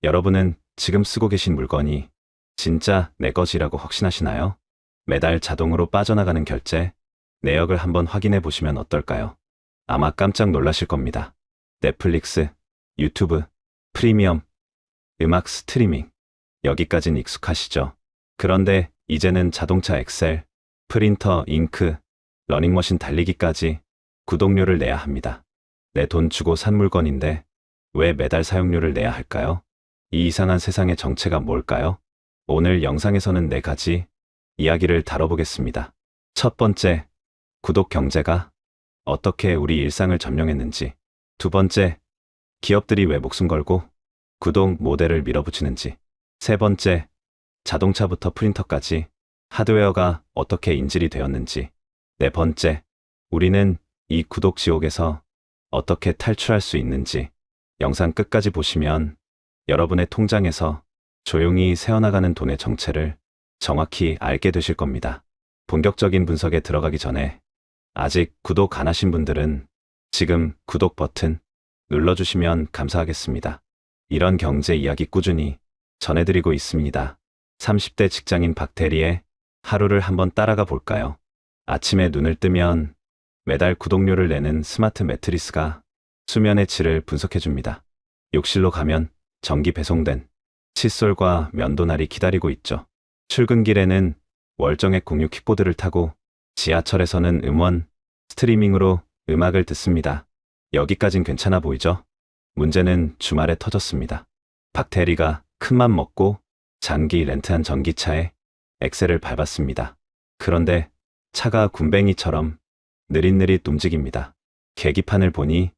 여러분은 지금 쓰고 계신 물건이 진짜 내 것이라고 확신하시나요? 매달 자동으로 빠져나가는 결제, 내역을 한번 확인해 보시면 어떨까요? 아마 깜짝 놀라실 겁니다. 넷플릭스, 유튜브, 프리미엄, 음악 스트리밍, 여기까진 익숙하시죠? 그런데 이제는 자동차 엑셀, 프린터, 잉크, 러닝머신 달리기까지 구독료를 내야 합니다. 내 돈 주고 산 물건인데 왜 매달 사용료를 내야 할까요? 이 이상한 세상의 정체가 뭘까요? 오늘 영상에서는 4가지 이야기를 다뤄보겠습니다. 첫 번째, 구독 경제가 어떻게 우리 일상을 점령했는지. 두 번째, 기업들이 왜 목숨 걸고 구독 모델을 밀어붙이는지. 세 번째, 자동차부터 프린터까지 하드웨어가 어떻게 인질이 되었는지. 네 번째, 우리는 이 구독 지옥에서 어떻게 탈출할 수 있는지. 영상 끝까지 보시면 여러분의 통장에서 조용히 새어나가는 돈의 정체를 정확히 알게 되실 겁니다. 본격적인 분석에 들어가기 전에 아직 구독 안 하신 분들은 지금 구독 버튼 눌러주시면 감사하겠습니다. 이런 경제 이야기 꾸준히 전해드리고 있습니다. 30대 직장인 박대리의 하루를 한번 따라가 볼까요? 아침에 눈을 뜨면 매달 구독료를 내는 스마트 매트리스가 수면의 질을 분석해줍니다. 욕실로 가면 전기 배송된 칫솔과 면도날이 기다리고 있죠. 출근길에는 월정액 공유 킥보드를 타고 지하철에서는 음원, 스트리밍으로 음악을 듣습니다. 여기까진 괜찮아 보이죠? 문제는 주말에 터졌습니다. 박대리가 큰맘 먹고 장기 렌트한 전기차에 엑셀을 밟았습니다. 그런데 차가 군뱅이처럼 느릿느릿 움직입니다. 계기판을 보니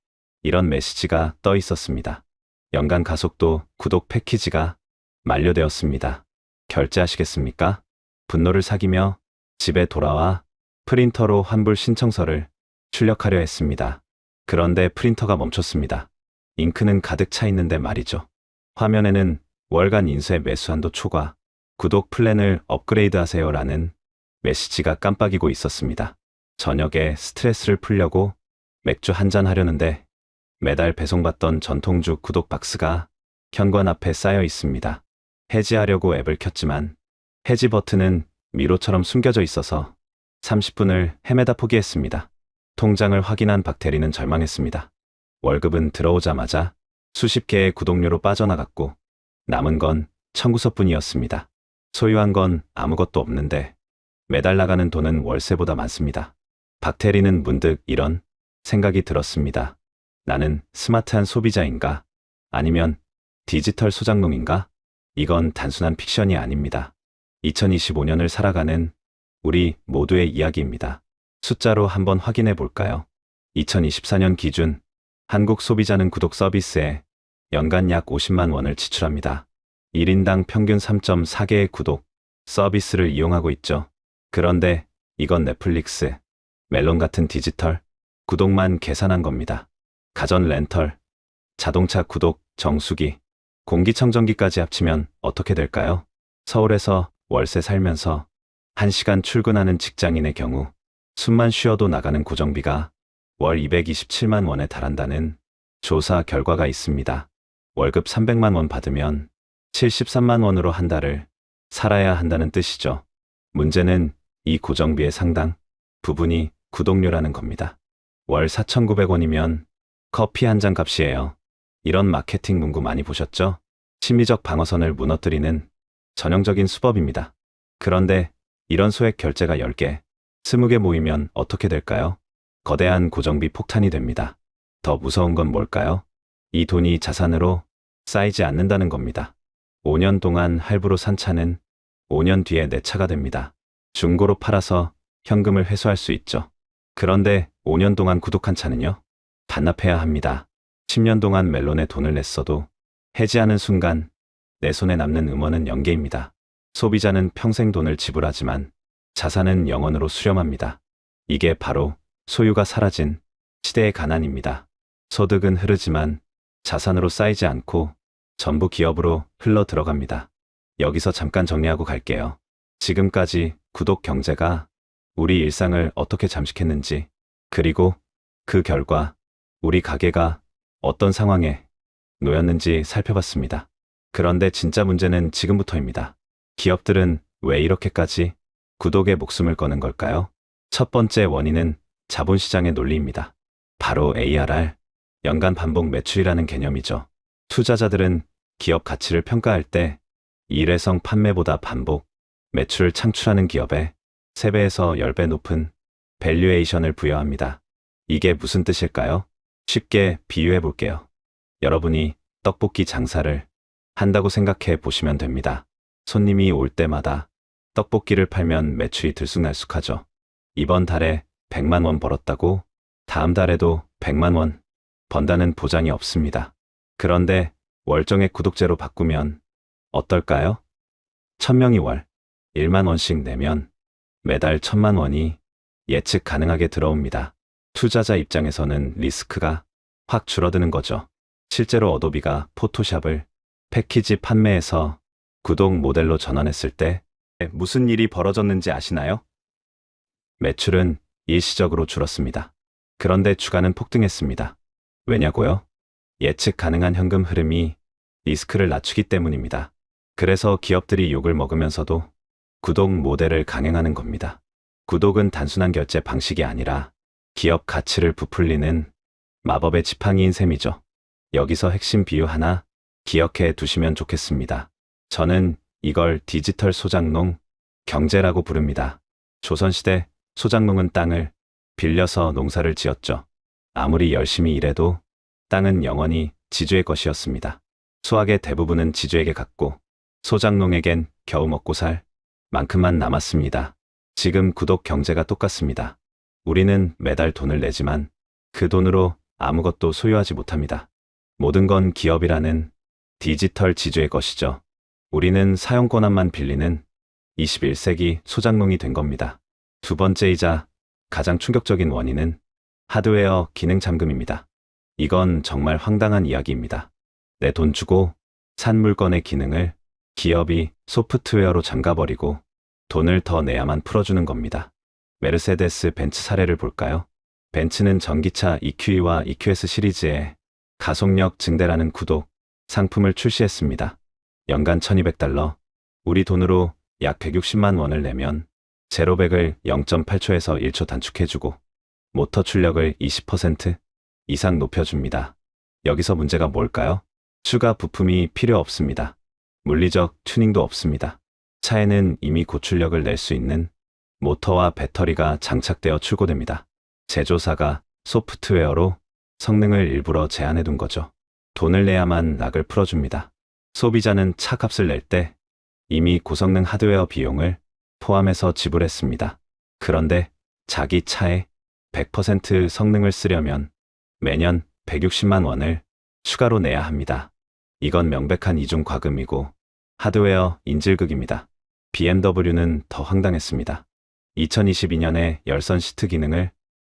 이런 메시지가 떠 있었습니다. 연간 가속도 구독 패키지가 만료되었습니다. 결제하시겠습니까? 분노를 사기며 집에 돌아와 프린터로 환불 신청서를 출력하려 했습니다. 그런데 프린터가 멈췄습니다. 잉크는 가득 차 있는데 말이죠. 화면에는 월간 인쇄 매수 한도 초과, 구독 플랜을 업그레이드 하세요라는 메시지가 깜빡이고 있었습니다. 저녁에 스트레스를 풀려고 맥주 한잔 하려는데 매달 배송받던 전통주 구독 박스가 현관 앞에 쌓여 있습니다. 해지하려고 앱을 켰지만 해지 버튼은 미로처럼 숨겨져 있어서 30분을 헤매다 포기했습니다. 통장을 확인한 박대리는 절망했습니다. 월급은 들어오자마자 수십 개의 구독료로 빠져나갔고 남은 건 청구서뿐이었습니다. 소유한 건 아무것도 없는데 매달 나가는 돈은 월세보다 많습니다. 박대리는 문득 이런 생각이 들었습니다. 나는 스마트한 소비자인가? 아니면 디지털 소장농인가? 이건 단순한 픽션이 아닙니다. 2025년을 살아가는 우리 모두의 이야기입니다. 숫자로 한번 확인해 볼까요? 2024년 기준 한국 소비자는 구독 서비스에 연간 약 50만 원을 지출합니다. 1인당 평균 3.4개의 구독 서비스를 이용하고 있죠. 그런데 이건 넷플릭스, 멜론 같은 디지털 구독만 계산한 겁니다. 가전 렌털, 자동차 구독, 정수기, 공기청정기까지 합치면 어떻게 될까요? 서울에서 월세 살면서 1시간 출근하는 직장인의 경우 숨만 쉬어도 나가는 고정비가 월 227만 원에 달한다는 조사 결과가 있습니다. 월급 300만 원 받으면 73만 원으로 한 달을 살아야 한다는 뜻이죠. 문제는 이 고정비의 상당 부분이 구독료라는 겁니다. 월 4,900원이면 커피 한 잔 값이에요. 이런 마케팅 문구 많이 보셨죠? 심리적 방어선을 무너뜨리는 전형적인 수법입니다. 그런데 이런 소액 결제가 10개, 20개 모이면 어떻게 될까요? 거대한 고정비 폭탄이 됩니다. 더 무서운 건 뭘까요? 이 돈이 자산으로 쌓이지 않는다는 겁니다. 5년 동안 할부로 산 차는 5년 뒤에 내 차가 됩니다. 중고로 팔아서 현금을 회수할 수 있죠. 그런데 5년 동안 구독한 차는요? 반납해야 합니다. 10년 동안 멜론에 돈을 냈어도 해지하는 순간 내 손에 남는 음원은 0개입니다. 소비자는 평생 돈을 지불하지만 자산은 영원으로 수렴합니다. 이게 바로 소유가 사라진 시대의 가난입니다. 소득은 흐르지만 자산으로 쌓이지 않고 전부 기업으로 흘러 들어갑니다. 여기서 잠깐 정리하고 갈게요. 지금까지 구독 경제가 우리 일상을 어떻게 잠식했는지, 그리고 그 결과 우리 가게가 어떤 상황에 놓였는지 살펴봤습니다. 그런데 진짜 문제는 지금부터입니다. 기업들은 왜 이렇게까지 구독에 목숨을 거는 걸까요? 첫 번째 원인은 자본시장의 논리입니다. 바로 ARR, 연간 반복 매출이라는 개념이죠. 투자자들은 기업 가치를 평가할 때 일회성 판매보다 반복 매출을 창출하는 기업에 3배에서 10배 높은 밸류에이션을 부여합니다. 이게 무슨 뜻일까요? 쉽게 비유해 볼게요. 여러분이 떡볶이 장사를 한다고 생각해 보시면 됩니다. 손님이 올 때마다 떡볶이를 팔면 매출이 들쑥날쑥하죠. 이번 달에 100만 원 벌었다고 다음 달에도 100만 원 번다는 보장이 없습니다. 그런데 월정액 구독제로 바꾸면 어떨까요? 1000명이 월 1만 원씩 내면 매달 1000만 원이 예측 가능하게 들어옵니다. 투자자 입장에서는 리스크가 확 줄어드는 거죠. 실제로 어도비가 포토샵을 패키지 판매에서 구독 모델로 전환했을 때 무슨 일이 벌어졌는지 아시나요? 매출은 일시적으로 줄었습니다. 그런데 주가는 폭등했습니다. 왜냐고요? 예측 가능한 현금 흐름이 리스크를 낮추기 때문입니다. 그래서 기업들이 욕을 먹으면서도 구독 모델을 강행하는 겁니다. 구독은 단순한 결제 방식이 아니라 기업 가치를 부풀리는 마법의 지팡이인 셈이죠. 여기서 핵심 비유 하나 기억해 두시면 좋겠습니다. 저는 이걸 디지털 소작농 경제라고 부릅니다. 조선시대 소작농은 땅을 빌려서 농사를 지었죠. 아무리 열심히 일해도 땅은 영원히 지주의 것이었습니다. 수확의 대부분은 지주에게 갔고 소작농에겐 겨우 먹고 살 만큼만 남았습니다. 지금 구독 경제가 똑같습니다. 우리는 매달 돈을 내지만 그 돈으로 아무것도 소유하지 못합니다. 모든 건 기업이라는 디지털 지주의 것이죠. 우리는 사용 권한만 빌리는 21세기 소작농이 된 겁니다. 두 번째이자 가장 충격적인 원인은 하드웨어 기능 잠금입니다. 이건 정말 황당한 이야기입니다. 내 돈 주고 산 물건의 기능을 기업이 소프트웨어로 잠가버리고 돈을 더 내야만 풀어주는 겁니다. 메르세데스 벤츠 사례를 볼까요? 벤츠는 전기차 EQE와 EQS 시리즈에 가속력 증대라는 구독 상품을 출시했습니다. 연간 $1200, 우리 돈으로 약 160만 원을 내면 제로백을 0.8초에서 1초 단축해주고 모터 출력을 20% 이상 높여줍니다. 여기서 문제가 뭘까요? 추가 부품이 필요 없습니다. 물리적 튜닝도 없습니다. 차에는 이미 고출력을 낼 수 있는 모터와 배터리가 장착되어 출고됩니다. 제조사가 소프트웨어로 성능을 일부러 제한해둔 거죠. 돈을 내야만 락을 풀어줍니다. 소비자는 차 값을 낼 때 이미 고성능 하드웨어 비용을 포함해서 지불했습니다. 그런데 자기 차에 100% 성능을 쓰려면 매년 160만 원을 추가로 내야 합니다. 이건 명백한 이중 과금이고 하드웨어 인질극입니다. BMW는 더 황당했습니다. 2022년에 열선 시트 기능을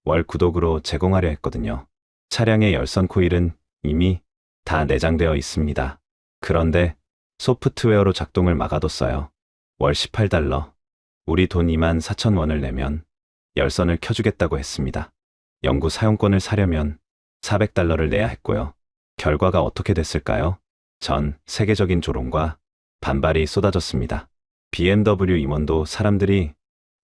월 구독으로 제공하려 했거든요. 차량의 열선 코일은 이미 다 내장되어 있습니다. 그런데 소프트웨어로 작동을 막아뒀어요. 월 $18, 우리 돈 24,000원을 내면 열선을 켜주겠다고 했습니다. 영구 사용권을 사려면 $400를 내야 했고요. 결과가 어떻게 됐을까요? 전 세계적인 조롱과 반발이 쏟아졌습니다. BMW 임원도 사람들이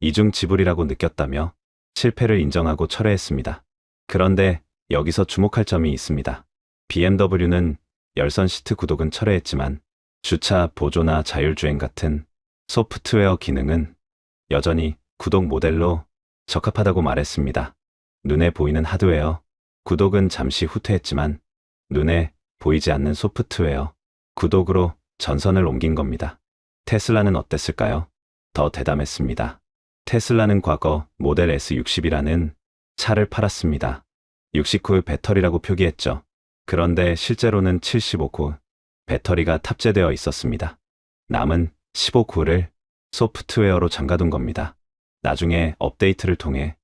이중 지불이라고 느꼈다며 실패를 인정하고 철회했습니다. 그런데 여기서 주목할 점이 있습니다. BMW는 열선 시트 구독은 철회했지만 주차 보조나 자율주행 같은 소프트웨어 기능은 여전히 구독 모델로 적합하다고 말했습니다. 눈에 보이는 하드웨어 구독은 잠시 후퇴했지만 눈에 보이지 않는 소프트웨어 구독으로 전선을 옮긴 겁니다. 테슬라는 어땠을까요? 더 대담했습니다. 테슬라는 과거 모델 S60이라는 차를 팔았습니다. 60쿨 배터리라고 표기했죠. 그런데 실제로는 75쿨 배터리가 탑재되어 있었습니다. 남은 15쿨을 소프트웨어로 잠가둔 겁니다. 나중에 업데이트를 통해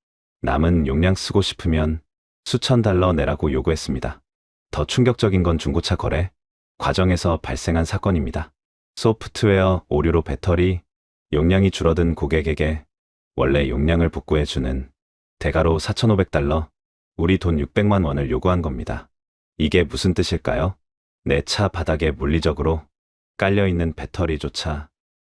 남은 용량 쓰고 싶으면 수천 달러 내라고 요구했습니다. 더 충격적인 건 중고차 거래 과정에서 발생한 사건입니다. 소프트웨어 오류로 배터리 용량이 줄어든 고객에게 원래 용량을 복구해주는 대가로 $4,500, 우리 돈 600만 원을 요구한 겁니다. 이게 무슨 뜻일까요? 내 차 바닥에 물리적으로 깔려있는 배터리조차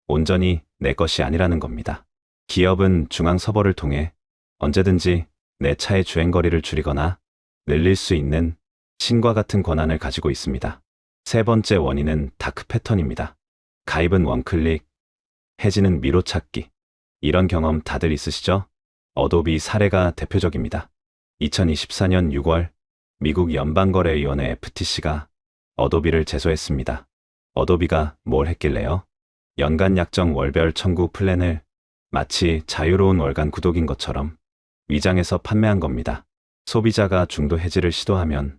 온전히 내 것이 아니라는 겁니다. 기업은 중앙서버를 통해 언제든지 내 차의 주행거리를 줄이거나 늘릴 수 있는 신과 같은 권한을 가지고 있습니다. 세 번째 원인은 다크 패턴입니다. 가입은 원클릭, 해지는 미로 찾기. 이런 경험 다들 있으시죠? 어도비 사례가 대표적입니다. 2024년 6월 미국 연방거래위원회 FTC가 어도비를 제소했습니다. 어도비가 뭘 했길래요? 연간 약정 월별 청구 플랜을 마치 자유로운 월간 구독인 것처럼 위장해서 판매한 겁니다. 소비자가 중도 해지를 시도하면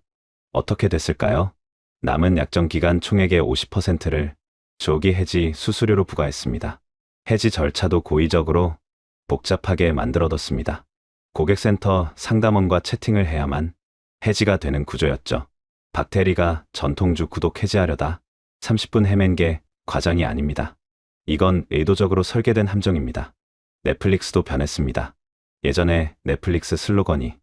어떻게 됐을까요? 남은 약정 기간 총액의 50%를 조기 해지 수수료로 부과했습니다. 해지 절차도 고의적으로 복잡하게 만들어뒀습니다. 고객센터 상담원과 채팅을 해야만 해지가 되는 구조였죠. 박대리가 전통주 구독 해지하려다 30분 헤맨 게 과장이 아닙니다. 이건 의도적으로 설계된 함정입니다. 넷플릭스도 변했습니다. 예전에 넷플릭스 슬로건이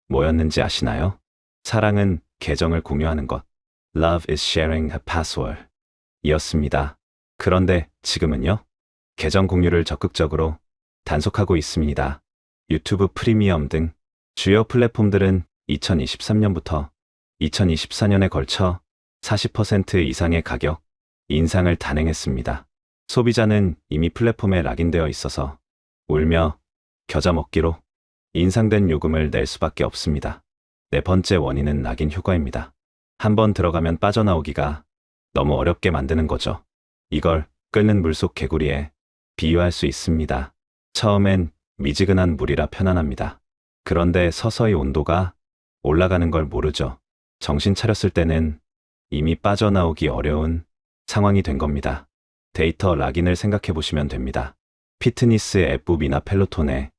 뭐였는지 아시나요? 사랑은 계정을 공유하는 것. Love is sharing a password. 이었습니다. 그런데 지금은요? 계정 공유를 적극적으로 단속하고 있습니다. 유튜브 프리미엄 등 주요 플랫폼들은 2023년부터 2024년에 걸쳐 40% 이상의 가격 인상을 단행했습니다. 소비자는 이미 플랫폼에 락인되어 있어서 울며 겨자 먹기로 인상된 요금을 낼 수밖에 없습니다. 네 번째 원인은 락인 효과입니다. 한번 들어가면 빠져나오기가 너무 어렵게 만드는 거죠. 이걸 끓는 물속 개구리에 비유할 수 있습니다. 처음엔 미지근한 물이라 편안합니다. 그런데 서서히 온도가 올라가는 걸 모르죠. 정신 차렸을 때는 이미 빠져나오기 어려운 상황이 된 겁니다. 데이터 락인을 생각해 보시면 됩니다. 피트니스 앱북이나 펠로톤에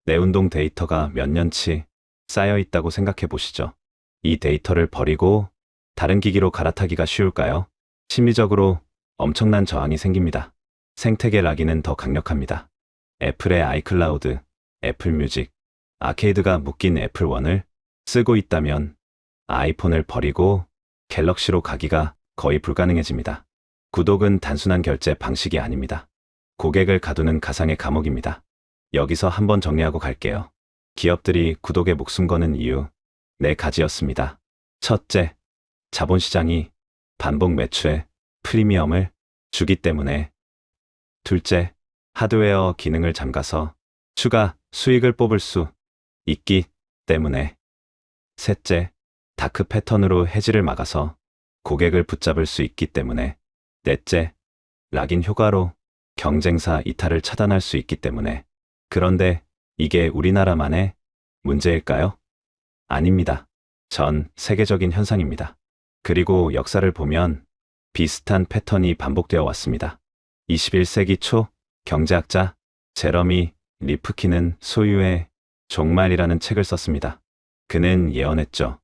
내 운동 데이터가 몇 년치 쌓여 있다고 생각해 보시죠. 이 데이터를 버리고 다른 기기로 갈아타기가 쉬울까요? 심리적으로 엄청난 저항이 생깁니다. 생태계 락인은 더 강력합니다. 애플의 아이클라우드, 애플뮤직, 아케이드가 묶인 애플원을 쓰고 있다면 아이폰을 버리고 갤럭시로 가기가 거의 불가능해집니다. 구독은 단순한 결제 방식이 아닙니다. 고객을 가두는 가상의 감옥입니다. 여기서 한번 정리하고 갈게요. 기업들이 구독에 목숨 거는 이유 4가지였습니다. 첫째, 자본시장이 반복 매출에 프리미엄을 주기 때문에. 둘째, 하드웨어 기능을 잠가서 추가 수익을 뽑을 수 있기 때문에. 셋째, 다크 패턴으로 해지를 막아서 고객을 붙잡을 수 있기 때문에. 넷째, 락인 효과로 경쟁사 이탈을 차단할 수 있기 때문에. 그런데 이게 우리나라만의 문제일까요? 아닙니다. 전 세계적인 현상입니다. 그리고 역사를 보면 비슷한 패턴이 반복되어 왔습니다. 21세기 초 경제학자 제러미 리프킨은 소유의 종말이라는 책을 썼습니다. 그는 예언했죠.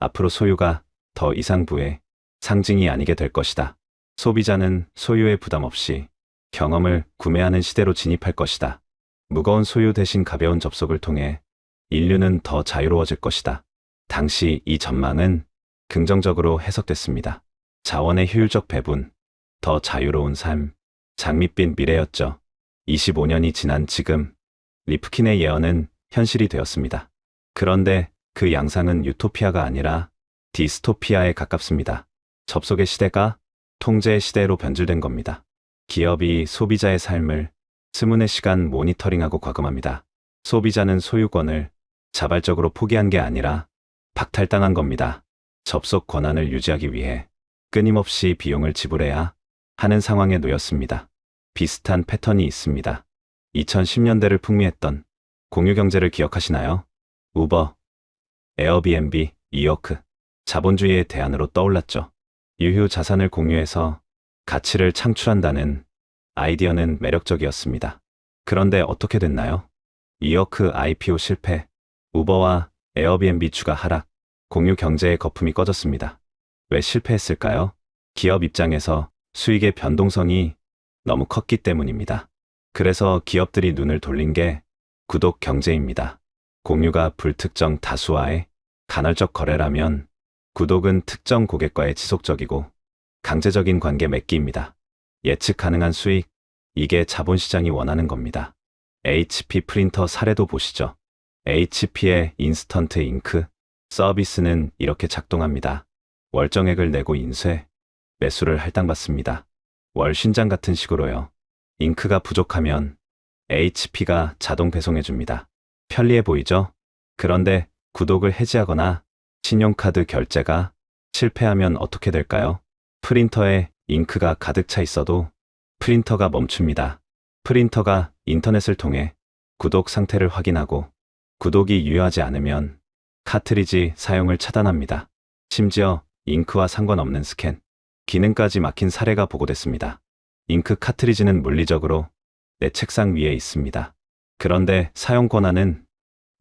앞으로 소유가 더 이상 부의 상징이 아니게 될 것이다. 소비자는 소유의 부담 없이 경험을 구매하는 시대로 진입할 것이다. 무거운 소유 대신 가벼운 접속을 통해 인류는 더 자유로워질 것이다. 당시 이 전망은 긍정적으로 해석됐습니다. 자원의 효율적 배분, 더 자유로운 삶, 장밋빛 미래였죠. 25년이 지난 지금 리프킨의 예언은 현실이 되었습니다. 그런데 그 양상은 유토피아가 아니라 디스토피아에 가깝습니다. 접속의 시대가 통제의 시대로 변질된 겁니다. 기업이 소비자의 삶을 스문의 시간 모니터링하고 과금합니다. 소비자는 소유권을 자발적으로 포기한 게 아니라 박탈당한 겁니다. 접속 권한을 유지하기 위해 끊임없이 비용을 지불해야 하는 상황에 놓였습니다. 비슷한 패턴이 있습니다. 2010년대를 풍미했던 공유경제를 기억하시나요? 우버, 에어비앤비, 이워크, 자본주의의 대안으로 떠올랐죠. 유휴 자산을 공유해서 가치를 창출한다는 아이디어는 매력적이었습니다. 그런데 어떻게 됐나요? 이워크 IPO 실패, 우버와 에어비앤비 주가 하락, 공유 경제의 거품이 꺼졌습니다. 왜 실패했을까요? 기업 입장에서 수익의 변동성이 너무 컸기 때문입니다. 그래서 기업들이 눈을 돌린 게 구독 경제입니다. 공유가 불특정 다수와의 간헐적 거래라면 구독은 특정 고객과의 지속적이고 강제적인 관계 맺기입니다. 예측 가능한 수익, 이게 자본시장이 원하는 겁니다. HP 프린터 사례도 보시죠. HP의 인스턴트 잉크 서비스는 이렇게 작동합니다. 월정액을 내고 인쇄, 매수를 할당받습니다. 월 신장 같은 식으로요. 잉크가 부족하면 HP가 자동 배송해줍니다. 편리해 보이죠? 그런데 구독을 해지하거나 신용카드 결제가 실패하면 어떻게 될까요? 프린터에 잉크가 가득 차 있어도 프린터가 멈춥니다. 프린터가 인터넷을 통해 구독 상태를 확인하고 구독이 유효하지 않으면 카트리지 사용을 차단합니다. 심지어 잉크와 상관없는 스캔 기능까지 막힌 사례가 보고됐습니다. 잉크 카트리지는 물리적으로 내 책상 위에 있습니다. 그런데 사용 권한은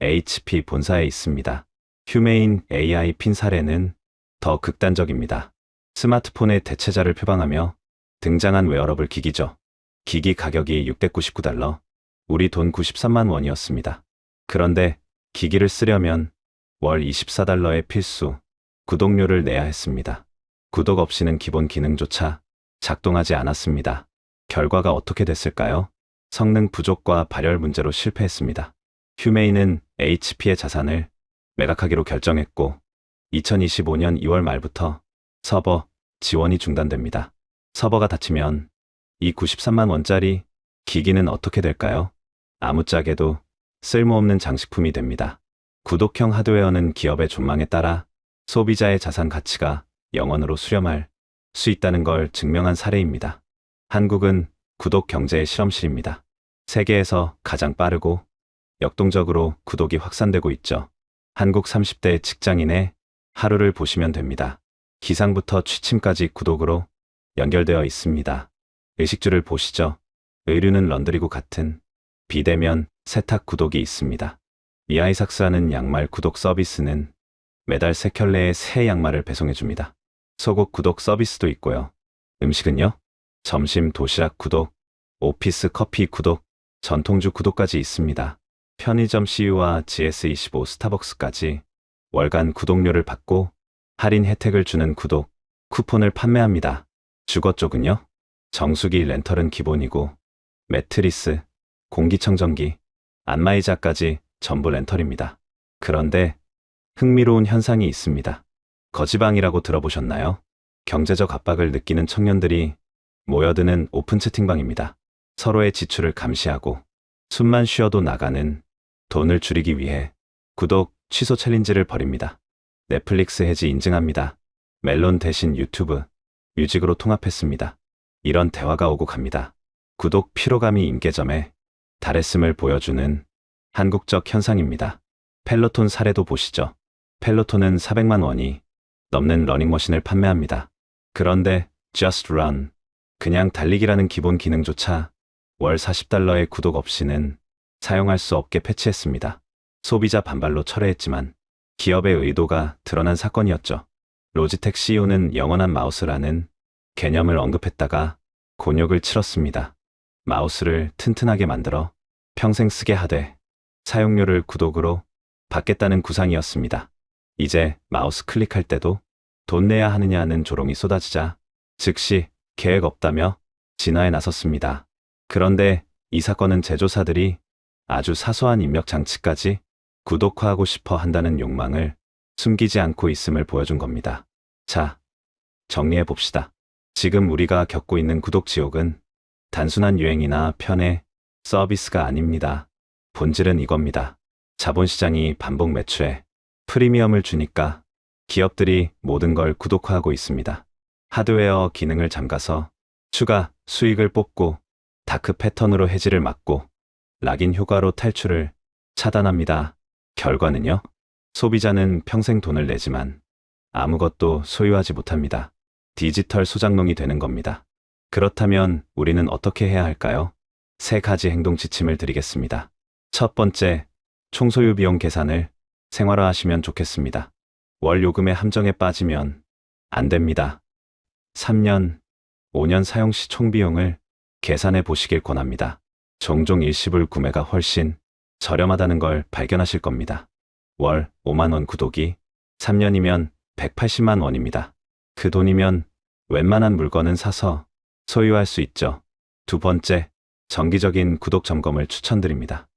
HP 본사에 있습니다. 휴메인 AI 핀 사례는 더 극단적입니다. 스마트폰의 대체자를 표방하며 등장한 웨어러블 기기죠. 기기 가격이 $699, 우리 돈 93만 원이었습니다. 그런데 기기를 쓰려면 월 $24의 필수 구독료를 내야 했습니다. 구독 없이는 기본 기능조차 작동하지 않았습니다. 결과가 어떻게 됐을까요? 성능 부족과 발열 문제로 실패했습니다. 휴메인은 HP의 자산을 매각하기로 결정했고 2025년 2월 말부터 서버 지원이 중단됩니다. 서버가 닫히면 이 93만 원짜리 기기는 어떻게 될까요? 아무짝에도 쓸모없는 장식품이 됩니다. 구독형 하드웨어는 기업의 존망에 따라 소비자의 자산 가치가 영원으로 수렴할 수 있다는 걸 증명한 사례입니다. 한국은 구독 경제의 실험실입니다. 세계에서 가장 빠르고 역동적으로 구독이 확산되고 있죠. 한국 30대 직장인의 하루를 보시면 됩니다. 기상부터 취침까지 구독으로 연결되어 있습니다. 의식주를 보시죠. 의류는 런드리구 같은 비대면 세탁 구독이 있습니다. 미아이삭스라는 양말 구독 서비스는 매달 3켤레의 새 양말을 배송해줍니다. 속옷 구독 서비스도 있고요. 음식은요? 점심 도시락 구독, 오피스 커피 구독, 전통주 구독까지 있습니다. 편의점 CU와 GS25 스타벅스까지 월간 구독료를 받고 할인 혜택을 주는 구독 쿠폰을 판매합니다. 주거 쪽은요? 정수기 렌털은 기본이고 매트리스, 공기청정기, 안마의자까지 전부 렌털입니다. 그런데 흥미로운 현상이 있습니다. 거지방이라고 들어보셨나요? 경제적 압박을 느끼는 청년들이 모여드는 오픈 채팅방입니다. 서로의 지출을 감시하고 숨만 쉬어도 나가는 돈을 줄이기 위해 구독 취소 챌린지를 벌입니다. 넷플릭스 해지 인증합니다. 멜론 대신 유튜브, 뮤직으로 통합했습니다. 이런 대화가 오고 갑니다. 구독 피로감이 임계점에 달했음을 보여주는 한국적 현상입니다. 펠로톤 사례도 보시죠. 펠로톤은 400만 원이 넘는 러닝머신을 판매합니다. 그런데 Just Run, 그냥 달리기라는 기본 기능조차 월 $40의 구독 없이는 사용할 수 없게 패치했습니다. 소비자 반발로 철회했지만 기업의 의도가 드러난 사건이었죠. 로지텍 CEO는 영원한 마우스라는 개념을 언급했다가 곤욕을 치렀습니다. 마우스를 튼튼하게 만들어 평생 쓰게 하되 사용료를 구독으로 받겠다는 구상이었습니다. 이제 마우스 클릭할 때도 돈 내야 하느냐는 조롱이 쏟아지자 즉시 계획 없다며 진화에 나섰습니다. 그런데 이 사건은 제조사들이 아주 사소한 입력 장치까지 구독화하고 싶어 한다는 욕망을 숨기지 않고 있음을 보여준 겁니다. 자, 정리해 봅시다. 지금 우리가 겪고 있는 구독 지옥은 단순한 유행이나 편의 서비스가 아닙니다. 본질은 이겁니다. 자본시장이 반복 매출에 프리미엄을 주니까 기업들이 모든 걸 구독화하고 있습니다. 하드웨어 기능을 잠가서 추가 수익을 뽑고 다크 패턴으로 해지를 막고 락인 효과로 탈출을 차단합니다. 결과는요? 소비자는 평생 돈을 내지만 아무것도 소유하지 못합니다. 디지털 소장농이 되는 겁니다. 그렇다면 우리는 어떻게 해야 할까요? 3가지 행동 지침을 드리겠습니다. 첫 번째, 총소유 비용 계산을 생활화하시면 좋겠습니다. 월 요금의 함정에 빠지면 안 됩니다. 3년, 5년 사용 시 총비용을 계산해 보시길 권합니다. 종종 일시불 구매가 훨씬 저렴하다는 걸 발견하실 겁니다. 월 5만 원 구독이 3년이면 180만 원입니다. 그 돈이면 웬만한 물건은 사서 소유할 수 있죠. 두 번째, 정기적인 구독 점검을 추천드립니다.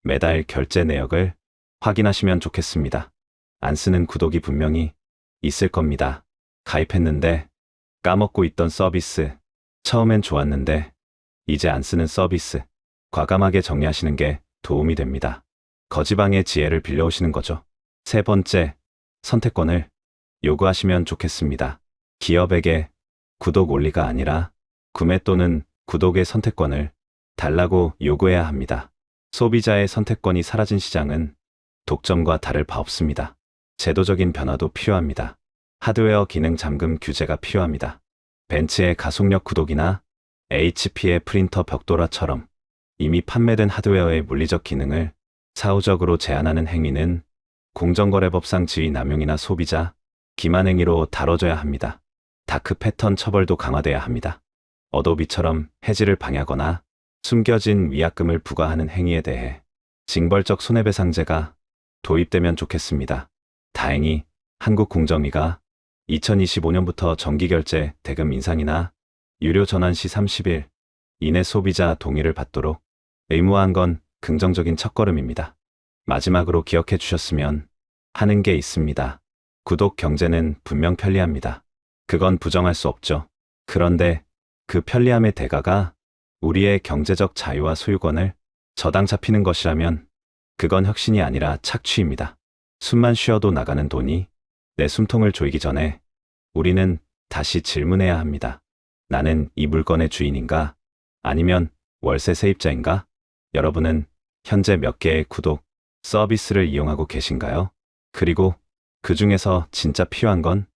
매달 결제 내역을 확인하시면 좋겠습니다. 안 쓰는 구독이 분명히 있을 겁니다. 가입했는데 까먹고 있던 서비스, 처음엔 좋았는데 이제 안 쓰는 서비스, 과감하게 정리하시는 게 도움이 됩니다. 거지방의 지혜를 빌려오시는 거죠. 세 번째, 선택권을 요구하시면 좋겠습니다. 기업에게 구독 원리가 아니라 구매 또는 구독의 선택권을 달라고 요구해야 합니다. 소비자의 선택권이 사라진 시장은 독점과 다를 바 없습니다. 제도적인 변화도 필요합니다. 하드웨어 기능 잠금 규제가 필요합니다. 벤츠의 가속력 구독이나 HP의 프린터 벽돌아처럼 이미 판매된 하드웨어의 물리적 기능을 사후적으로 제한하는 행위는 공정거래법상 지위 남용이나 소비자 기만 행위로 다뤄져야 합니다. 다크 패턴 처벌도 강화돼야 합니다. 어도비처럼 해지를 방해하거나 숨겨진 위약금을 부과하는 행위에 대해 징벌적 손해배상제가 도입되면 좋겠습니다. 다행히 한국공정위가 2025년부터 정기결제 대금 인상이나 유료 전환 시 30일 이내 소비자 동의를 받도록 의무화한 건 긍정적인 첫걸음입니다. 마지막으로 기억해 주셨으면 하는 게 있습니다. 구독 경제는 분명 편리합니다. 그건 부정할 수 없죠. 그런데 그 편리함의 대가가 우리의 경제적 자유와 소유권을 저당 잡히는 것이라면 그건 혁신이 아니라 착취입니다. 숨만 쉬어도 나가는 돈이 내 숨통을 조이기 전에 우리는 다시 질문해야 합니다. 나는 이 물건의 주인인가? 아니면 월세 세입자인가? 여러분은 현재 몇 개의 구독 서비스를 이용하고 계신가요? 그리고 그 중에서 진짜 필요한 건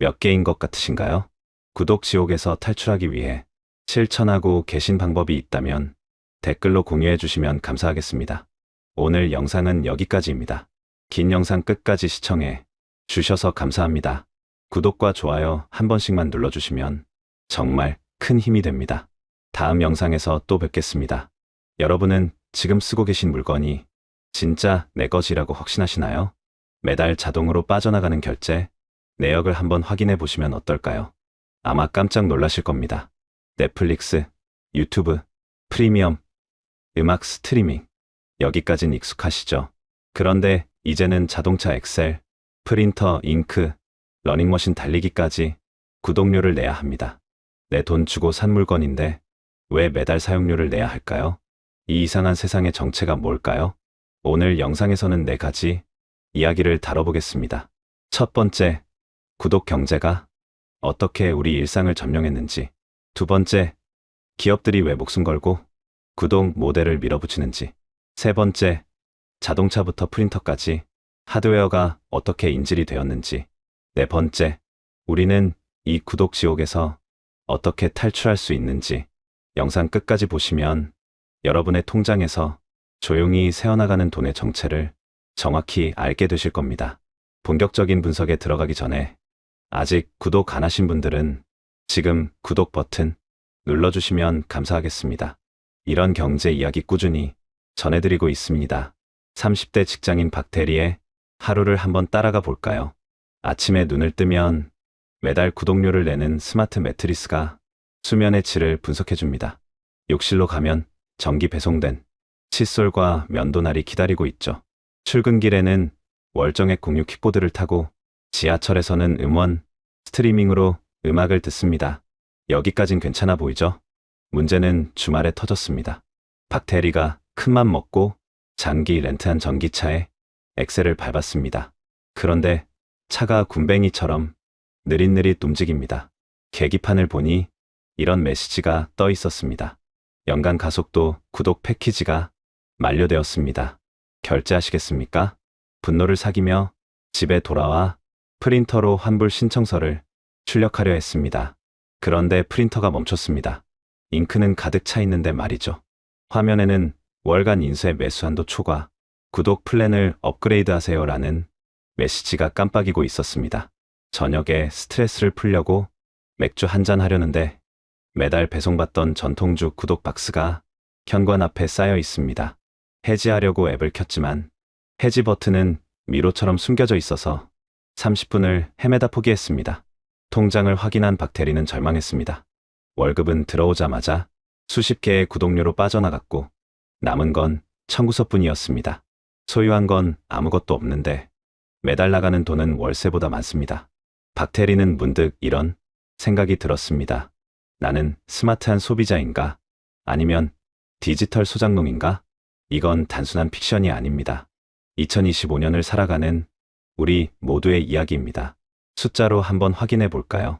몇 개인 것 같으신가요? 구독 지옥에서 탈출하기 위해 실천하고 계신 방법이 있다면 댓글로 공유해 주시면 감사하겠습니다. 오늘 영상은 여기까지입니다. 긴 영상 끝까지 시청해 주셔서 감사합니다. 구독과 좋아요 한 번씩만 눌러주시면 정말 큰 힘이 됩니다. 다음 영상에서 또 뵙겠습니다. 여러분은 지금 쓰고 계신 물건이 진짜 내 것이라고 확신하시나요? 매달 자동으로 빠져나가는 결제 내역을 한번 확인해 보시면 어떨까요? 아마 깜짝 놀라실 겁니다. 넷플릭스, 유튜브, 프리미엄, 음악 스트리밍, 여기까진 익숙하시죠? 그런데 이제는 자동차 엑셀, 프린터, 잉크, 러닝머신 달리기까지 구독료를 내야 합니다. 내 돈 주고 산 물건인데 왜 매달 사용료를 내야 할까요? 이 이상한 세상의 정체가 뭘까요? 오늘 영상에서는 4가지 이야기를 다뤄보겠습니다. 첫 번째, 구독 경제가 어떻게 우리 일상을 점령했는지. 두 번째, 기업들이 왜 목숨 걸고 구독 모델을 밀어붙이는지. 세 번째, 자동차부터 프린터까지 하드웨어가 어떻게 인질이 되었는지. 네 번째, 우리는 이 구독 지옥에서 어떻게 탈출할 수 있는지. 영상 끝까지 보시면 여러분의 통장에서 조용히 새어나가는 돈의 정체를 정확히 알게 되실 겁니다. 본격적인 분석에 들어가기 전에 아직 구독 안 하신 분들은 지금 구독 버튼 눌러주시면 감사하겠습니다. 이런 경제 이야기 꾸준히 전해드리고 있습니다. 30대 직장인 박대리의 하루를 한번 따라가 볼까요? 아침에 눈을 뜨면 매달 구독료를 내는 스마트 매트리스가 수면의 질을 분석해줍니다. 욕실로 가면 전기 배송된 칫솔과 면도날이 기다리고 있죠. 출근길에는 월정액 공유 킥보드를 타고 지하철에서는 음원, 스트리밍으로 음악을 듣습니다. 여기까진 괜찮아 보이죠? 문제는 주말에 터졌습니다. 박대리가 큰맘 먹고 장기 렌트한 전기차에 엑셀을 밟았습니다. 그런데 차가 군뱅이처럼 느릿느릿 움직입니다. 계기판을 보니 이런 메시지가 떠 있었습니다. 연간 가속도 구독 패키지가 만료되었습니다. 결제하시겠습니까? 분노를 사기며 집에 돌아와 프린터로 환불 신청서를 출력하려 했습니다. 그런데 프린터가 멈췄습니다. 잉크는 가득 차 있는데 말이죠. 화면에는 월간 인쇄 매수한도 초과, 구독 플랜을 업그레이드 하세요라는 메시지가 깜빡이고 있었습니다. 저녁에 스트레스를 풀려고 맥주 한잔 하려는데 매달 배송받던 전통주 구독 박스가 현관 앞에 쌓여 있습니다. 해지하려고 앱을 켰지만 해지 버튼은 미로처럼 숨겨져 있어서 30분을 헤매다 포기했습니다. 통장을 확인한 박대리는 절망했습니다. 월급은 들어오자마자 수십 개의 구독료로 빠져나갔고 남은 건 청구서뿐이었습니다. 소유한 건 아무것도 없는데 매달 나가는 돈은 월세보다 많습니다. 박태리는 문득 이런 생각이 들었습니다. 나는 스마트한 소비자인가? 아니면 디지털 소장농인가? 이건 단순한 픽션이 아닙니다. 2025년을 살아가는 우리 모두의 이야기입니다. 숫자로 한번 확인해 볼까요?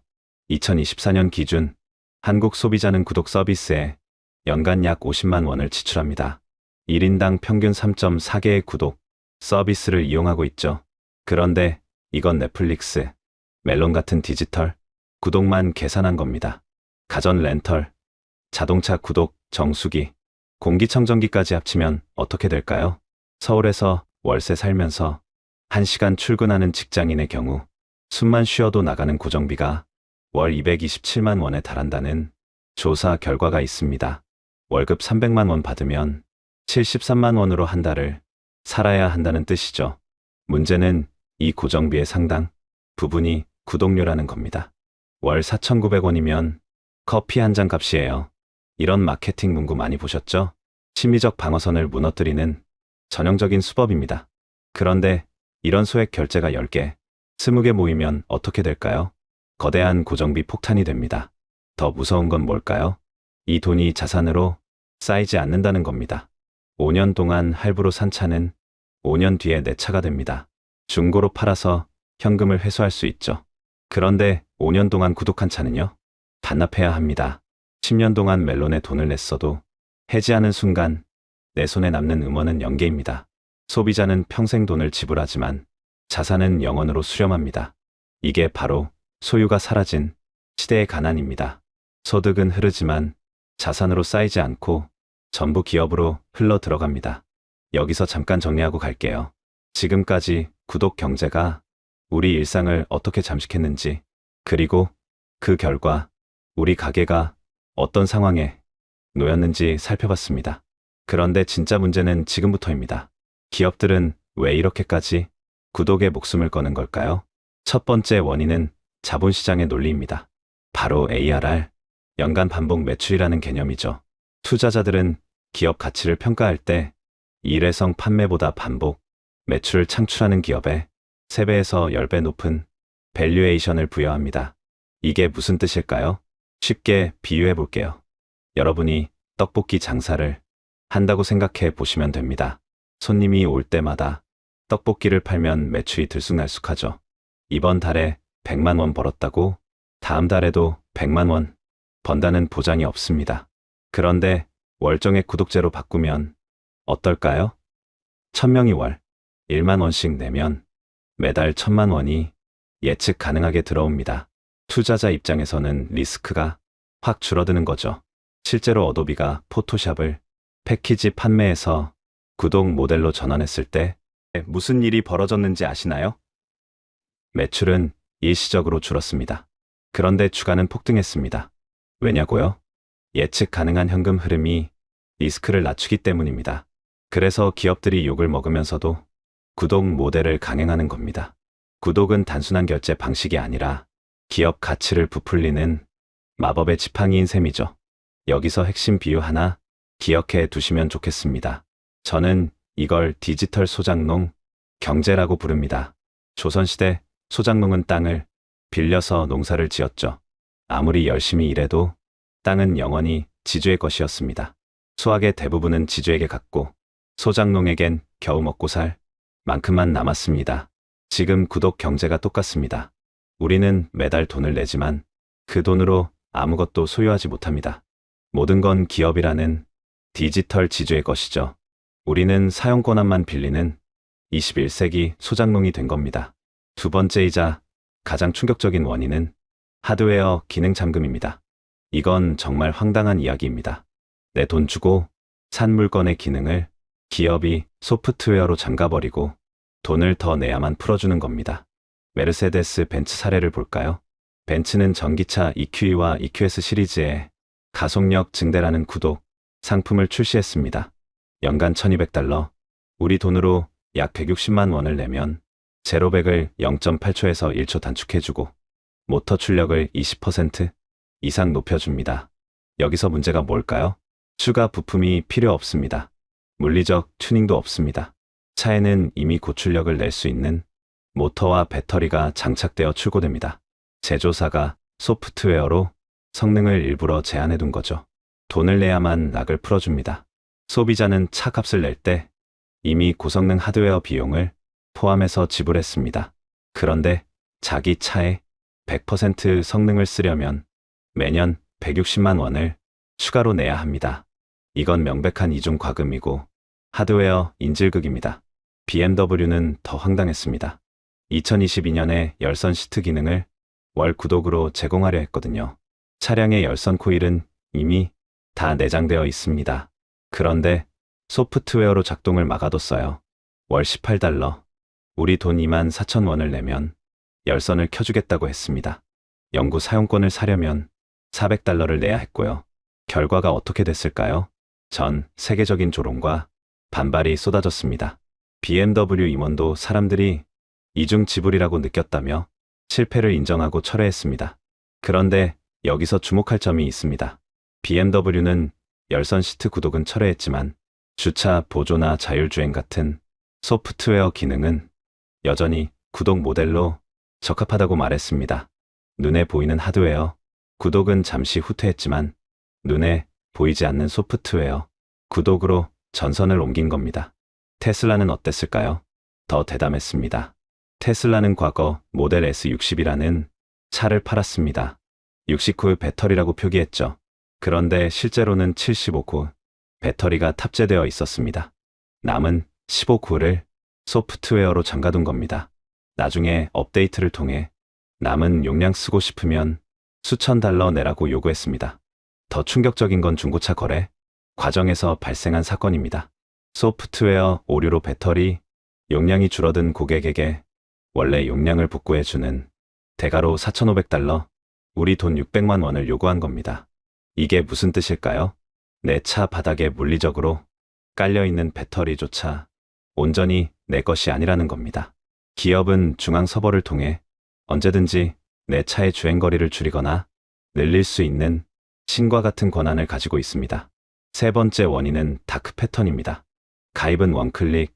2024년 기준 한국 소비자는 구독 서비스에 연간 약 50만 원을 지출합니다. 1인당 평균 3.4개의 구독 서비스를 이용하고 있죠. 그런데 이건 넷플릭스, 멜론 같은 디지털 구독만 계산한 겁니다. 가전 렌털, 자동차 구독, 정수기, 공기청정기까지 합치면 어떻게 될까요? 서울에서 월세 살면서 1시간 출근하는 직장인의 경우 숨만 쉬어도 나가는 고정비가 월 227만 원에 달한다는 조사 결과가 있습니다. 월급 300만 원 받으면 73만 원으로 한 달을 살아야 한다는 뜻이죠. 문제는 이 고정비의 상당 부분이 구독료라는 겁니다. 월 4,900원이면 커피 한 잔 값이에요. 이런 마케팅 문구 많이 보셨죠? 심리적 방어선을 무너뜨리는 전형적인 수법입니다. 그런데 이런 소액 결제가 10개, 20개 모이면 어떻게 될까요? 거대한 고정비 폭탄이 됩니다. 더 무서운 건 뭘까요? 이 돈이 자산으로 쌓이지 않는다는 겁니다. 5년 동안 할부로 산 차는 5년 뒤에 내 차가 됩니다. 중고로 팔아서 현금을 회수할 수 있죠. 그런데 5년 동안 구독한 차는요? 반납해야 합니다. 10년 동안 멜론에 돈을 냈어도 해지하는 순간 내 손에 남는 음원은 0개입니다. 소비자는 평생 돈을 지불하지만 자산은 영원으로 수렴합니다. 이게 바로 소유가 사라진 시대의 가난입니다. 소득은 흐르지만 자산으로 쌓이지 않고 전부 기업으로 흘러 들어갑니다. 여기서 잠깐 정리하고 갈게요. 지금까지 구독 경제가 우리 일상을 어떻게 잠식했는지, 그리고 그 결과 우리 가게가 어떤 상황에 놓였는지 살펴봤습니다. 그런데 진짜 문제는 지금부터입니다. 기업들은 왜 이렇게까지 구독에 목숨을 거는 걸까요? 첫 번째 원인은 자본시장의 논리입니다. 바로 ARR, 연간 반복 매출이라는 개념이죠. 투자자들은 기업 가치를 평가할 때 일회성 판매보다 반복 매출을 창출하는 기업에 3배에서 10배 높은 밸류에이션을 부여합니다. 이게 무슨 뜻일까요? 쉽게 비유해 볼게요. 여러분이 떡볶이 장사를 한다고 생각해 보시면 됩니다. 손님이 올 때마다 떡볶이를 팔면 매출이 들쑥날쑥하죠. 이번 달에 100만 원 벌었다고 다음 달에도 100만 원 번다는 보장이 없습니다. 그런데 월정액 구독제로 바꾸면 어떨까요? 1000명이 월 1만 원씩 내면 매달 1000만 원이 예측 가능하게 들어옵니다. 투자자 입장에서는 리스크가 확 줄어드는 거죠. 실제로 어도비가 포토샵을 패키지 판매해서 구독 모델로 전환했을 때 무슨 일이 벌어졌는지 아시나요? 매출은 일시적으로 줄었습니다. 그런데 주가는 폭등했습니다. 왜냐고요? 예측 가능한 현금 흐름이 리스크를 낮추기 때문입니다. 그래서 기업들이 욕을 먹으면서도 구독 모델을 강행하는 겁니다. 구독은 단순한 결제 방식이 아니라 기업 가치를 부풀리는 마법의 지팡이인 셈이죠. 여기서 핵심 비유 하나 기억해 두시면 좋겠습니다. 저는 이걸 디지털 소장농 경제라고 부릅니다. 조선시대 소장농은 땅을 빌려서 농사를 지었죠. 아무리 열심히 일해도 땅은 영원히 지주의 것이었습니다. 수확의 대부분은 지주에게 갔고 소장농에겐 겨우 먹고 살 만큼만 남았습니다. 지금 구독 경제가 똑같습니다. 우리는 매달 돈을 내지만 그 돈으로 아무것도 소유하지 못합니다. 모든 건 기업이라는 디지털 지주의 것이죠. 우리는 사용 권한만 빌리는 21세기 소장농이 된 겁니다. 두 번째이자 가장 충격적인 원인은 하드웨어 기능 잠금입니다. 이건 정말 황당한 이야기입니다. 내 돈 주고 산 물건의 기능을 기업이 소프트웨어로 잠가버리고 돈을 더 내야만 풀어주는 겁니다. 메르세데스 벤츠 사례를 볼까요? 벤츠는 전기차 EQE와 EQS 시리즈에 가속력 증대라는 구독 상품을 출시했습니다. 연간 $1200, 우리 돈으로 약 160만 원을 내면 제로백을 0.8초에서 1초 단축해주고 모터 출력을 20%, 이상 높여줍니다. 여기서 문제가 뭘까요? 추가 부품이 필요 없습니다. 물리적 튜닝도 없습니다. 차에는 이미 고출력을 낼 수 있는 모터와 배터리가 장착되어 출고됩니다. 제조사가 소프트웨어로 성능을 일부러 제한해둔 거죠. 돈을 내야만 락을 풀어줍니다. 소비자는 차값을 낼 때 이미 고성능 하드웨어 비용을 포함해서 지불했습니다. 그런데 자기 차에 100% 성능을 쓰려면 매년 160만 원을 추가로 내야 합니다. 이건 명백한 이중 과금이고 하드웨어 인질극입니다. BMW는 더 황당했습니다. 2022년에 열선 시트 기능을 월 구독으로 제공하려 했거든요. 차량의 열선 코일은 이미 다 내장되어 있습니다. 그런데 소프트웨어로 작동을 막아뒀어요. 월 18달러, 우리 돈 24,000원을 내면 열선을 켜주겠다고 했습니다. 연구 사용권을 사려면 400달러를 내야 했고요. 결과가 어떻게 됐을까요? 전 세계적인 조롱과 반발이 쏟아졌습니다. BMW 임원도 사람들이 이중 지불이라고 느꼈다며 실패를 인정하고 철회했습니다. 그런데 여기서 주목할 점이 있습니다. BMW는 열선 시트 구독은 철회했지만 주차 보조나 자율주행 같은 소프트웨어 기능은 여전히 구독 모델로 적합하다고 말했습니다. 눈에 보이는 하드웨어, 구독은 잠시 후퇴했지만 눈에 보이지 않는 소프트웨어, 구독으로 전선을 옮긴 겁니다. 테슬라는 어땠을까요? 더 대담했습니다. 테슬라는 과거 모델 S60이라는 차를 팔았습니다. 69의 배터리라고 표기했죠. 그런데 실제로는 75구 배터리가 탑재되어 있었습니다. 남은 15구를 소프트웨어로 잠가둔 겁니다. 나중에 업데이트를 통해 남은 용량 쓰고 싶으면 수천 달러 내라고 요구했습니다. 더 충격적인 건 중고차 거래 과정에서 발생한 사건입니다. 소프트웨어 오류로 배터리 용량이 줄어든 고객에게 원래 용량을 복구해주는 대가로 4,500달러, 우리 돈 600만 원을 요구한 겁니다. 이게 무슨 뜻일까요? 내 차 바닥에 물리적으로 깔려있는 배터리조차 온전히 내 것이 아니라는 겁니다. 기업은 중앙서버를 통해 언제든지 내 차의 주행거리를 줄이거나 늘릴 수 있는 신과 같은 권한을 가지고 있습니다. 세 번째 원인은 다크 패턴입니다. 가입은 원클릭,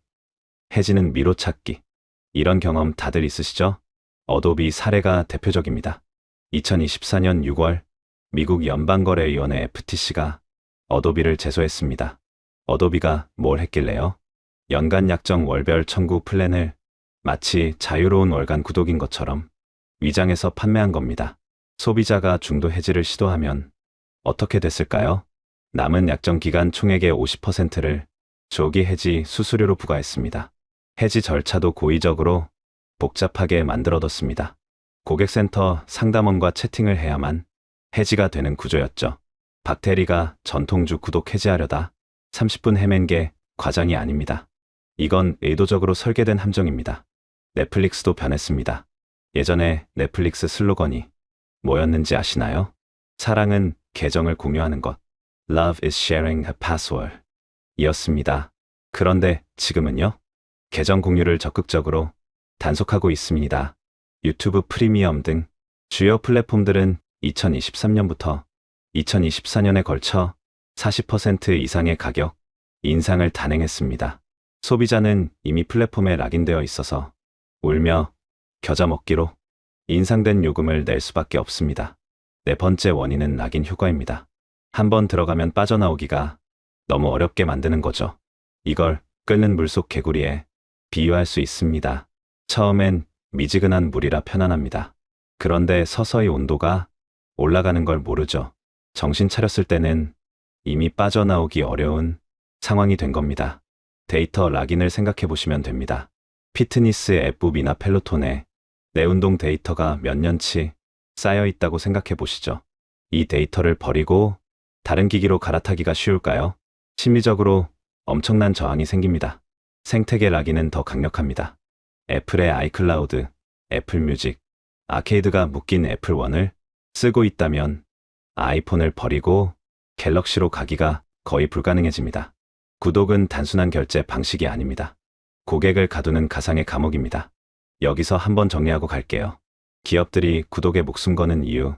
해지는 미로 찾기. 이런 경험 다들 있으시죠? 어도비 사례가 대표적입니다. 2024년 6월 미국 연방거래위원회 FTC가 어도비를 제소했습니다. 어도비가 뭘 했길래요? 연간 약정 월별 청구 플랜을 마치 자유로운 월간 구독인 것처럼 위장해서 판매한 겁니다. 소비자가 중도 해지를 시도하면 어떻게 됐을까요? 남은 약정 기간 총액의 50%를 조기 해지 수수료로 부과했습니다. 해지 절차도 고의적으로 복잡하게 만들어뒀습니다. 고객센터 상담원과 채팅을 해야만 해지가 되는 구조였죠. 박대리가 전통주 구독 해지하려다 30분 헤맨 게 과장이 아닙니다. 이건 의도적으로 설계된 함정입니다. 넷플릭스도 변했습니다. 예전에 넷플릭스 슬로건이 뭐였는지 아시나요? 사랑은 계정을 공유하는 것. Love is sharing a password. 이었습니다. 그런데 지금은요? 계정 공유를 적극적으로 단속하고 있습니다. 유튜브 프리미엄 등 주요 플랫폼들은 2023년부터 2024년에 걸쳐 40% 이상의 가격 인상을 단행했습니다. 소비자는 이미 플랫폼에 락인되어 있어서 울며 겨자 먹기로 인상된 요금을 낼 수밖에 없습니다. 네 번째 원인은 락인 휴가입니다. 한번 들어가면 빠져나오기가 너무 어렵게 만드는 거죠. 이걸 끓는 물속 개구리에 비유할 수 있습니다. 처음엔 미지근한 물이라 편안합니다. 그런데 서서히 온도가 올라가는 걸 모르죠. 정신 차렸을 때는 이미 빠져나오기 어려운 상황이 된 겁니다. 데이터 락인을 생각해 보시면 됩니다. 피트니스 앱북이나 펠로톤에 내 운동 데이터가 몇 년치 쌓여 있다고 생각해 보시죠. 이 데이터를 버리고 다른 기기로 갈아타기가 쉬울까요? 심리적으로 엄청난 저항이 생깁니다. 생태계 락인은 더 강력합니다. 애플의 아이클라우드, 애플 뮤직, 아케이드가 묶인 애플원을 쓰고 있다면 아이폰을 버리고 갤럭시로 가기가 거의 불가능해집니다. 구독은 단순한 결제 방식이 아닙니다. 고객을 가두는 가상의 감옥입니다. 여기서 한번 정리하고 갈게요. 기업들이 구독에 목숨 거는 이유,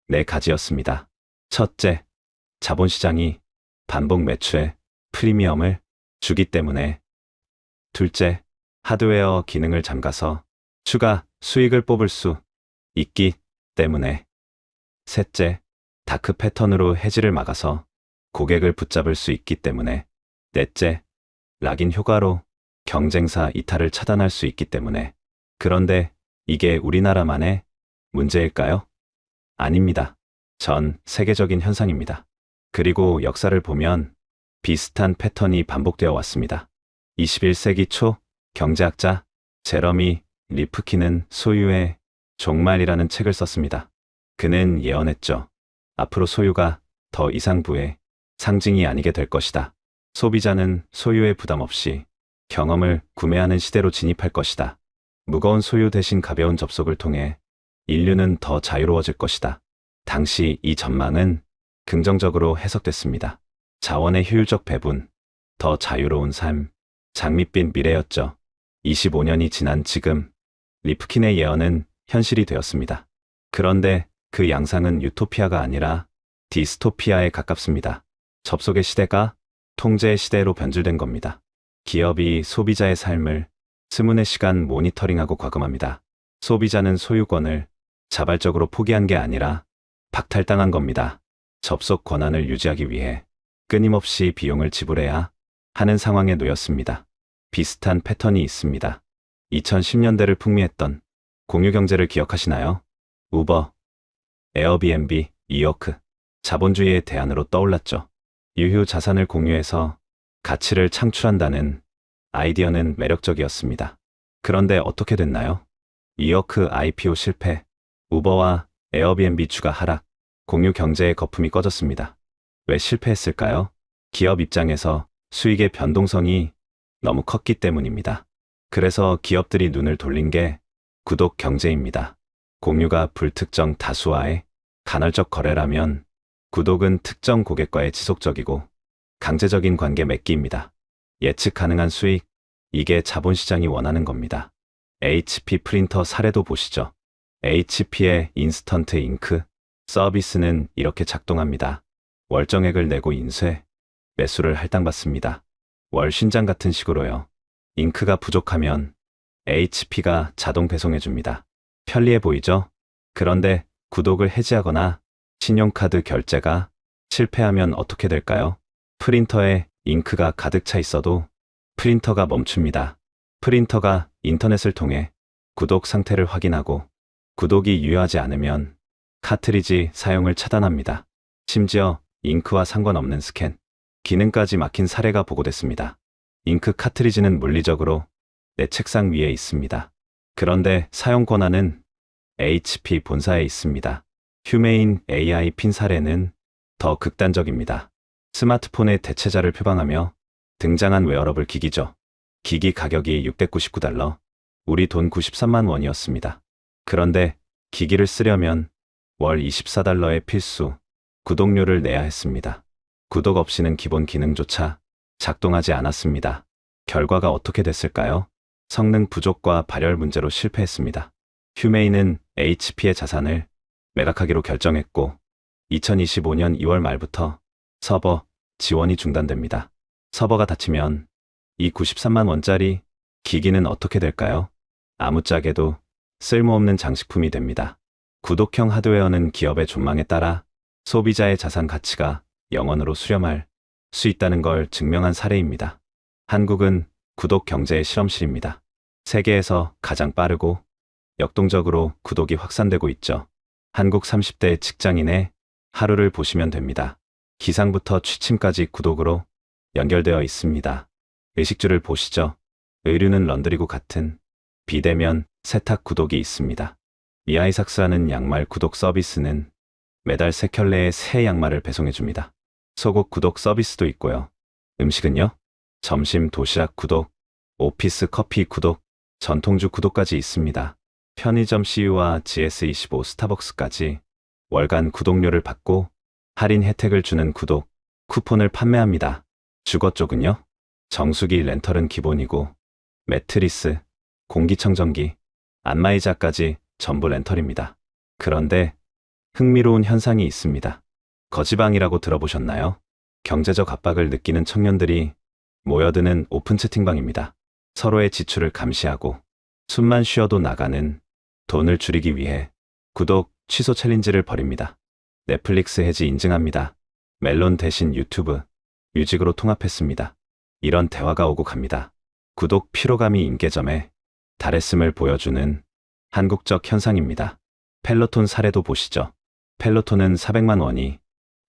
네 가지였습니다. 첫째, 자본시장이 반복 매출에 프리미엄을 주기 때문에. 둘째, 하드웨어 기능을 잠가서 추가 수익을 뽑을 수 있기 때문에. 셋째, 다크 패턴으로 해지를 막아서 고객을 붙잡을 수 있기 때문에. 넷째, 락인 효과로 경쟁사 이탈을 차단할 수 있기 때문에. 그런데 이게 우리나라만의 문제일까요? 아닙니다. 전 세계적인 현상입니다. 그리고 역사를 보면 비슷한 패턴이 반복되어 왔습니다. 21세기 초 경제학자 제러미 리프킨은 소유의 종말이라는 책을 썼습니다. 그는 예언했죠. 앞으로 소유가 더 이상 부의 상징이 아니게 될 것이다. 소비자는 소유의 부담 없이 경험을 구매하는 시대로 진입할 것이다. 무거운 소유 대신 가벼운 접속을 통해 인류는 더 자유로워질 것이다. 당시 이 전망은 긍정적으로 해석됐습니다. 자원의 효율적 배분, 더 자유로운 삶, 장밋빛 미래였죠. 25년이 지난 지금 리프킨의 예언은 현실이 되었습니다. 그런데 그 양상은 유토피아가 아니라 디스토피아에 가깝습니다. 접속의 시대가 통제의 시대로 변질된 겁니다. 기업이 소비자의 삶을 스문의 시간 모니터링하고 과금합니다. 소비자는 소유권을 자발적으로 포기한 게 아니라 박탈당한 겁니다. 접속 권한을 유지하기 위해 끊임없이 비용을 지불해야 하는 상황에 놓였습니다. 비슷한 패턴이 있습니다. 2010년대를 풍미했던 공유경제를 기억하시나요? 우버, 에어비앤비, 이워크, 자본주의의 대안으로 떠올랐죠. 유휴 자산을 공유해서 가치를 창출한다는 아이디어는 매력적이었습니다. 그런데 어떻게 됐나요? 이워크 IPO 실패, 우버와 에어비앤비 주가 하락, 공유 경제의 거품이 꺼졌습니다. 왜 실패했을까요? 기업 입장에서 수익의 변동성이 너무 컸기 때문입니다. 그래서 기업들이 눈을 돌린 게 구독 경제입니다. 공유가 불특정 다수와의 간헐적 거래라면 구독은 특정 고객과의 지속적이고 강제적인 관계 맺기입니다. 예측 가능한 수익, 이게 자본시장이 원하는 겁니다. HP 프린터 사례도 보시죠. HP의 인스턴트 잉크 서비스는 이렇게 작동합니다. 월정액을 내고 인쇄, 매수를 할당받습니다. 월 신장 같은 식으로요. 잉크가 부족하면 HP가 자동 배송해줍니다. 편리해 보이죠? 그런데 구독을 해지하거나 신용카드 결제가 실패하면 어떻게 될까요? 프린터에 잉크가 가득 차 있어도 프린터가 멈춥니다. 프린터가 인터넷을 통해 구독 상태를 확인하고 구독이 유효하지 않으면 카트리지 사용을 차단합니다. 심지어 잉크와 상관없는 스캔 기능까지 막힌 사례가 보고됐습니다. 잉크 카트리지는 물리적으로 내 책상 위에 있습니다. 그런데 사용 권한은 HP 본사에 있습니다. 휴메인 AI 핀 사례는 더 극단적입니다. 스마트폰의 대체자를 표방하며 등장한 웨어러블 기기죠. 기기 가격이 $699, 우리 돈 93만 원이었습니다. 그런데 기기를 쓰려면 월 $24의 필수 구독료를 내야 했습니다. 구독 없이는 기본 기능조차 작동하지 않았습니다. 결과가 어떻게 됐을까요? 성능 부족과 발열 문제로 실패했습니다. 휴메인은 HP의 자산을 매각하기로 결정했고 2025년 2월 말부터 서버 지원이 중단됩니다. 서버가 닫히면 이 93만 원짜리 기기는 어떻게 될까요? 아무짝에도 쓸모없는 장식품이 됩니다. 구독형 하드웨어는 기업의 존망에 따라 소비자의 자산 가치가 영원으로 수렴할 수 있다는 걸 증명한 사례입니다. 한국은 구독 경제의 실험실입니다. 세계에서 가장 빠르고 역동적으로 구독이 확산되고 있죠. 한국 30대 직장인의 하루를 보시면 됩니다. 기상부터 취침까지 구독으로 연결되어 있습니다. 의식주를 보시죠. 의류는 런드리고 같은 비대면 세탁 구독이 있습니다. 미아이삭스라는 양말 구독 서비스는 매달 3켤레의 새 양말을 배송해줍니다. 속옷 구독 서비스도 있고요. 음식은요? 점심 도시락 구독, 오피스 커피 구독, 전통주 구독까지 있습니다. 편의점 CU와 GS25 스타벅스까지 월간 구독료를 받고 할인 혜택을 주는 구독 쿠폰을 판매합니다. 주거 쪽은요? 정수기 렌털은 기본이고 매트리스, 공기청정기, 안마의자까지 전부 렌털입니다. 그런데 흥미로운 현상이 있습니다. 거지방이라고 들어보셨나요? 경제적 압박을 느끼는 청년들이 모여드는 오픈 채팅방입니다. 서로의 지출을 감시하고 숨만 쉬어도 나가는 돈을 줄이기 위해 구독, 취소 챌린지를 벌입니다. 넷플릭스 해지 인증합니다. 멜론 대신 유튜브, 뮤직으로 통합했습니다. 이런 대화가 오고 갑니다. 구독 피로감이 임계점에 달했음을 보여주는 한국적 현상입니다. 펠로톤 사례도 보시죠. 펠로톤은 400만 원이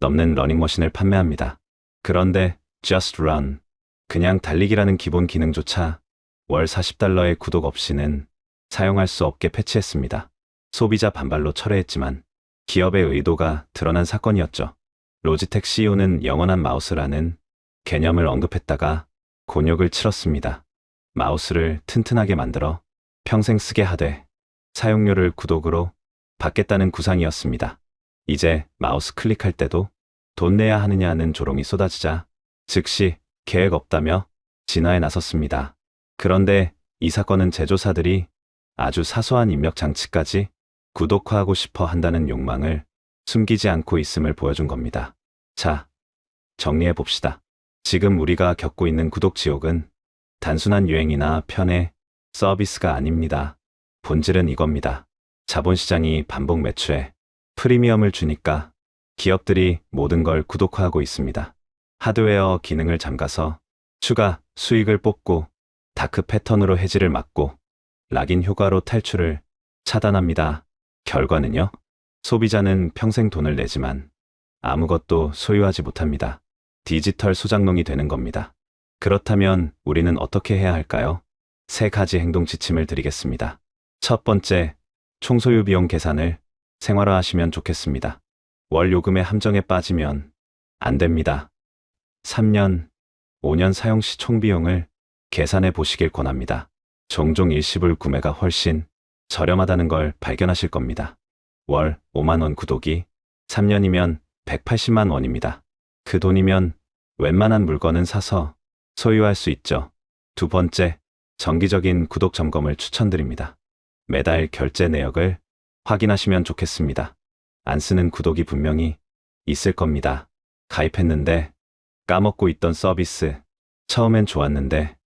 넘는 러닝머신을 판매합니다. 그런데 Just Run, 그냥 달리기라는 기본 기능조차 월 40달러의 구독 없이는 사용할 수 없게 패치했습니다. 소비자 반발로 철회했지만 기업의 의도가 드러난 사건이었죠. 로지텍 CEO는 영원한 마우스라는 개념을 언급했다가 곤욕을 치렀습니다. 마우스를 튼튼하게 만들어 평생 쓰게 하되 사용료를 구독으로 받겠다는 구상이었습니다. 이제 마우스 클릭할 때도 돈 내야 하느냐는 조롱이 쏟아지자 즉시 계획 없다며 진화에 나섰습니다. 그런데 이 사건은 제조사들이 아주 사소한 입력 장치까지 구독화하고 싶어 한다는 욕망을 숨기지 않고 있음을 보여준 겁니다. 자, 정리해 봅시다. 지금 우리가 겪고 있는 구독 지옥은 단순한 유행이나 편의 서비스가 아닙니다. 본질은 이겁니다. 자본시장이 반복 매출에 프리미엄을 주니까 기업들이 모든 걸 구독화하고 있습니다. 하드웨어 기능을 잠가서 추가 수익을 뽑고 다크 패턴으로 해지를 막고 락인 효과로 탈출을 차단합니다. 결과는요? 소비자는 평생 돈을 내지만 아무것도 소유하지 못합니다. 디지털 소장농이 되는 겁니다. 그렇다면 우리는 어떻게 해야 할까요? 3가지 행동 지침을 드리겠습니다. 첫 번째, 총소유 비용 계산을 생활화하시면 좋겠습니다. 월 요금의 함정에 빠지면 안 됩니다. 3년, 5년 사용 시 총비용을 계산해 보시길 권합니다. 종종 일시불 구매가 훨씬 저렴하다는 걸 발견하실 겁니다. 월 5만 원 구독이 3년이면 180만 원입니다. 그 돈이면 웬만한 물건은 사서 소유할 수 있죠. 두 번째, 정기적인 구독 점검을 추천드립니다. 매달 결제 내역을 확인하시면 좋겠습니다. 안 쓰는 구독이 분명히 있을 겁니다. 가입했는데 까먹고 있던 서비스, 처음엔 좋았는데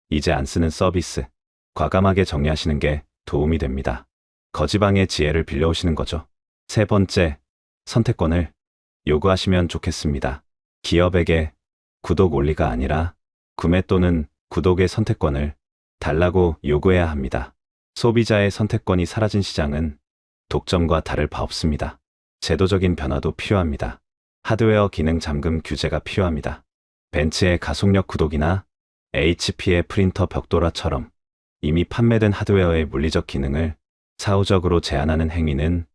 이제 안 쓰는 서비스, 과감하게 정리하시는 게 도움이 됩니다. 거지방의 지혜를 빌려오시는 거죠. 세 번째, 선택권을 요구하시면 좋겠습니다. 기업에게 구독 원리가 아니라 구매 또는 구독의 선택권을 달라고 요구해야 합니다. 소비자의 선택권이 사라진 시장은 독점과 다를 바 없습니다. 제도적인 변화도 필요합니다. 하드웨어 기능 잠금 규제가 필요합니다. 벤츠의 가속력 구독이나 HP의 프린터 벽돌아처럼 이미 판매된 하드웨어의 물리적 기능을 사후적으로 제한하는 행위는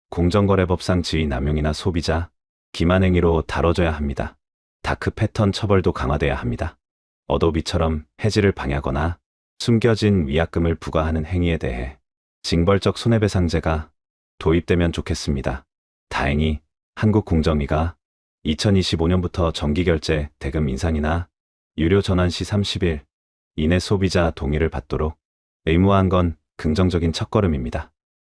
공정거래법상 지위 남용이나 소비자 기만 행위로 다뤄져야 합니다. 다크 패턴 처벌도 강화돼야 합니다. 어도비처럼 해지를 방해하거나 숨겨진 위약금을 부과하는 행위에 대해 징벌적 손해배상제가 도입되면 좋겠습니다. 다행히 한국공정위가 2025년부터 정기결제 대금 인상이나 유료 전환 시 30일 이내 소비자 동의를 받도록 의무화한 건 긍정적인 첫걸음입니다.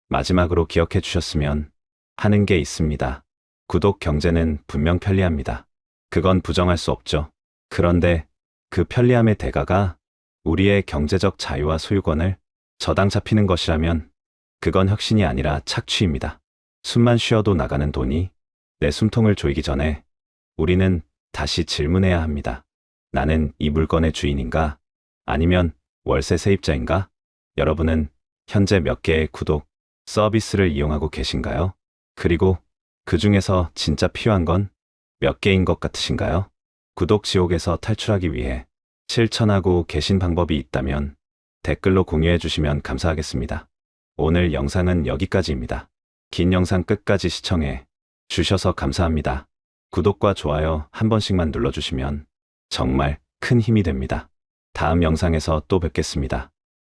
마지막으로 기억해 주셨으면 하는 게 있습니다. 구독 경제는 분명 편리합니다. 그건 부정할 수 없죠. 그런데 그 편리함의 대가가 우리의 경제적 자유와 소유권을 저당 잡히는 것이라면 그건 혁신이 아니라 착취입니다. 숨만 쉬어도 나가는 돈이 내 숨통을 조이기 전에 우리는 다시 질문해야 합니다. 나는 이 물건의 주인인가? 아니면 월세 세입자인가? 여러분은 현재 몇 개의 구독 서비스를 이용하고 계신가요? 그리고 그 중에서 진짜 필요한 건 몇 개인 것 같으신가요? 구독 지옥에서 탈출하기 위해 실천하고 계신 방법이 있다면 댓글로 공유해 주시면 감사하겠습니다. 오늘 영상은 여기까지입니다. 긴 영상 끝까지 시청해 주셔서 감사합니다. 구독과 좋아요 한 번씩만 눌러주시면 정말 큰 힘이 됩니다. 다음 영상에서 또 뵙겠습니다.